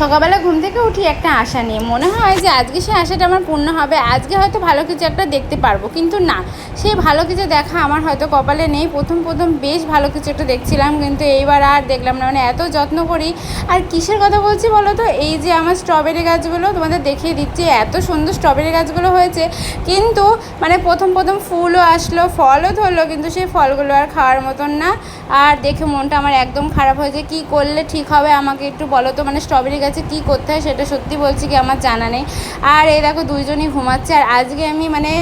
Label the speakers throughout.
Speaker 1: সকালবেলা ঘুম থেকে উঠি একটা আশা নিয়ে, মনে হয় যে আজকে সেই আশাটা আমার পূর্ণ হবে, আজকে হয়তো ভালো কিছু একটা দেখতে পারবো। কিন্তু না, সেই ভালো কিছু দেখা আমার হয়তো কপালে নেই। প্রথম বেশ ভালো কিছু একটা দেখছিলাম, কিন্তু এইবার আর দেখলাম না। মানে এত যত্ন করি। আর কিসের কথা বলছি বলো তো, এই যে আমার স্ট্রবেরি গাছগুলো তোমাদের দেখিয়ে দিচ্ছি, এত সুন্দর স্ট্রবেরি গাছগুলো হয়েছে। কিন্তু মানে প্রথম ফুলও আসলো, ফলও ধরলো, কিন্তু সেই ফলগুলো আর খাওয়ার মতন না। আর দেখে মনটা আমার একদম খারাপ হয়েছে। কী করলে ঠিক হবে আমাকে একটু বলো তো, মানে স্ট্রবেরি গাছে কী করতে হয় সেটা সত্যি বলছি কি আমার জানা নেই। আর এই দেখো দুইজনই ঘুমাচ্ছে। আর আজকে আমি মানে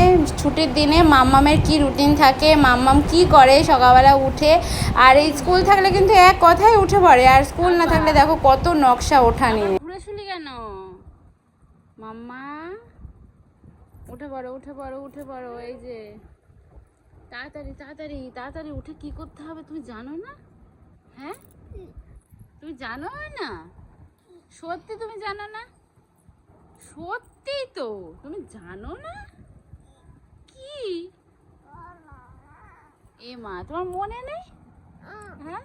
Speaker 1: ছুটির দিনে মাম্মামের কী রুটিন থাকে, মাম্মাম কী করে সকালবেলা উঠে। আর এই স্কুল থাকলে কিন্তু এক কথায় উঠে পড়ে, আর স্কুল না থাকলে দেখো কত নকশা ওঠা নিয়ে। ঘুরে শুলি কেন মাম্মা? উঠে পড়ো। এই যে তাড়াতাড়ি উঠে কি করতে হবে তুমি জানো না? হ্যাঁ, তুমি জানো না? সত্যি তুমি জানো না? সত্যি তো তুমি জানো না? কি এ মা, তোমার মনে নেই? হ্যাঁ,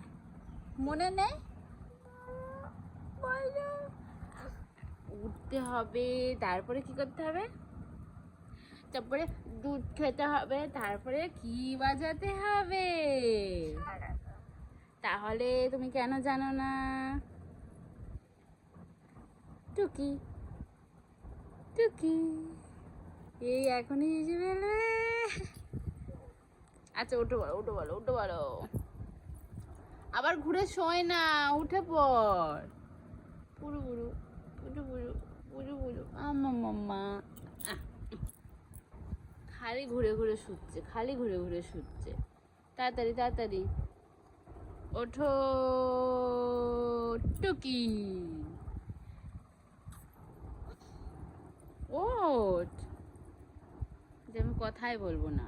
Speaker 1: মনে নেই? উঠতে হবে, তারপরে কি করতে হবে? তারপরে দুধ খেতে হবে, তারপরে কি বাজাতে হবে। তাহলে তুমি কেন জানো না? টুকি এই এখনই এসে ফেলবে। আচ্ছা উঠে বলো। আবার ঘুরে শোয় না, উঠে পড়। পুরু মাম্মা খালি ঘুরে শুচ্ছে। তাড়াতাড়ি ওঠো টুকি। ওঠ, যে আমি কথাই বলবো না,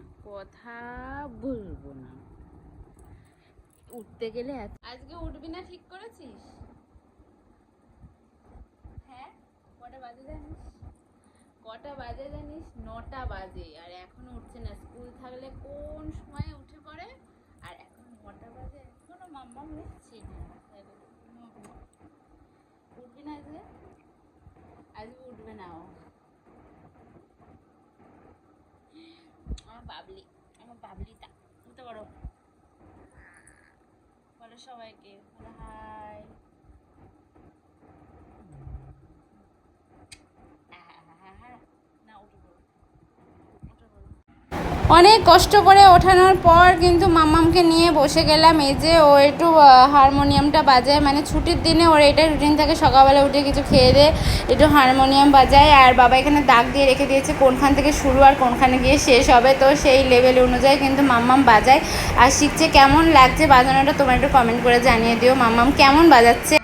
Speaker 1: উঠতে গেলে। আজকে উঠবি না ঠিক করেছিস? হ্যাঁ, কটা বাজে জানিস? 9টা বাজে, আর এখনো উঠছে না। স্কুল থাকলে কোন সময় উঠে পড়ে, আর এখন 9টা বাজে এখনো মাম্মাম উঠছে না। উঠবি না আজকে উঠবে না ও। আমার বাবলিটা উঠতে পারো, বলো সবাইকে হাই। অনেক কষ্ট করে ওঠানোর পর কিন্তু মাম্মামকে নিয়ে বসে গেলাম। এই যে ও একটু হারমোনিয়ামটা বাজায়, মানে ছুটির দিনে ওর এটা রুটিন থাকে, সকালবেলা উঠে কিছু খেয়ে দিয়ে একটু হারমোনিয়াম বাজায়। আর বাবা এখানে দাগ দিয়ে রেখে দিয়েছে কোনখান থেকে শুরু আর কোনখানে গিয়ে শেষ হবে, তো সেই লেভেল অনুযায়ী কিন্তু মাম্মাম বাজায় আর শিখছে। কেমন লাগছে বাজানোটা তোমরা একটু কমেন্ট করে জানিয়ে দিও, মাম্মাম কেমন বাজাচ্ছে।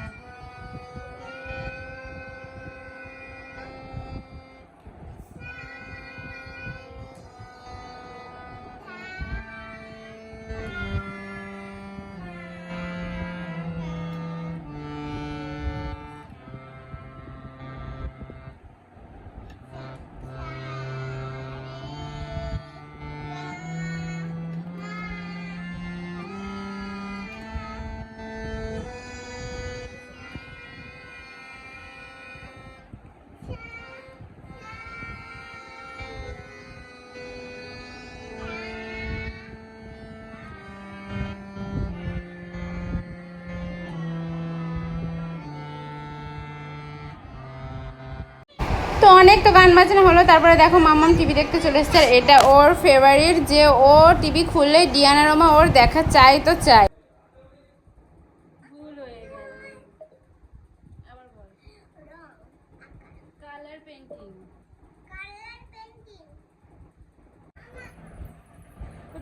Speaker 1: তো অনেক তো গান বাজনা হলো, তারপরে দেখো মাম্মাম টিভি দেখতে চলে এসছে। আর এটা ওর ফেভারিট, যে ও টিভি খুললে ডিয়ানা রোমা ওর দেখা চাই তো চাই।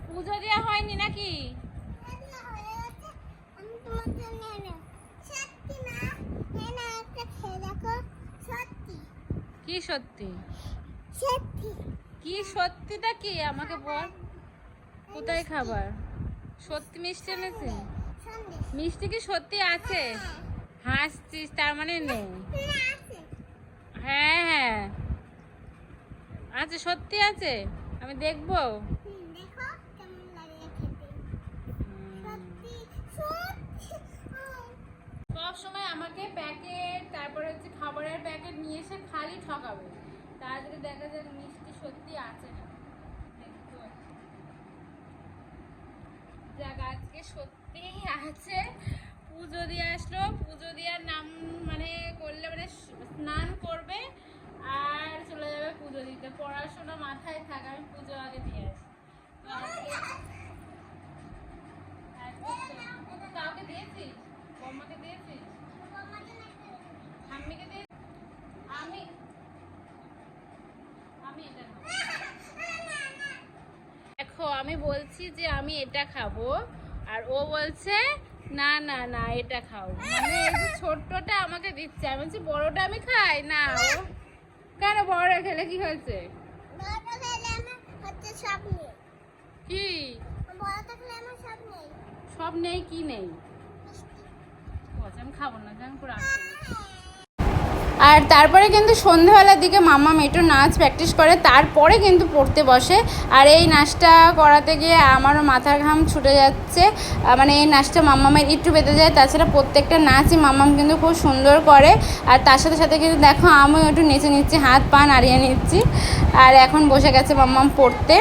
Speaker 1: পুজো দেওয়া হয়নি নাকি? কি সত্যি? কি সত্যিটা কি আমাকে বল। কোথায় খাবার? সত্যি মিষ্টি এনেছে? মিষ্টি কি সত্যি আছে? হাসছিস, তার মানে নেই। হ্যাঁ আছে, সত্যি আছে। আমি দেখবো। সব সময় আমাকে প্যাকেট, তারপরে হচ্ছে ঠকাবে। তাড়াতাড়ি দেখা যায় মিষ্টি সত্যি আছে না, দেখতে পাচ্ছি। যাক আজকে সত্যিই আছে। পুজো দিয়ে আসলো, পুজো দেওয়ার নাম মানে করলে মানে স্নান করবে আর চলে যাবে পুজো দিতে। পড়াশোনা মাথায় থাক, আমি পুজো আগে দিয়ে আসি। কাউকে দিয়েছিস? বম্মাকে দিয়েছিস? ঠাম্মিকে দিয়ে? আমি আমি এটা খাবো। দেখো আমি বলছি যে আমি এটা খাবো আর ও বলছে না না না এটা খাও। মানে এই যে ছোট্টটা আমাকে দিচ্ছে, আমি বলছি বড়টা আমি খাই না। ও কেন বড়টা খেলে কি হয়েছে? কি সব নেই? কি নেই? আমি খাবো না, আমি পুরো আসবো। আর তারপরে কিন্তু সন্ধ্যাবেলার দিকে মাম্মাম একটু নাচ প্র্যাকটিস করে, তারপরে কিন্তু পড়তে বসে। আর এই নাচটা করাতে গিয়ে আমারও মাথার ঘাম ছুটে যাচ্ছে। মানে এই নাচটা মাম্মামের একটু বেঁধে যায়, তাছাড়া প্রত্যেকটা নাচই মাম্মাম কিন্তু খুব সুন্দর করে। আর তার সাথে সাথে কিন্তু দেখো আমিও একটু নেচে নিচ্ছি, হাত পা নাড়িয়ে নিচ্ছি। আর এখন বসে গেছে মাম্মাম পড়তে।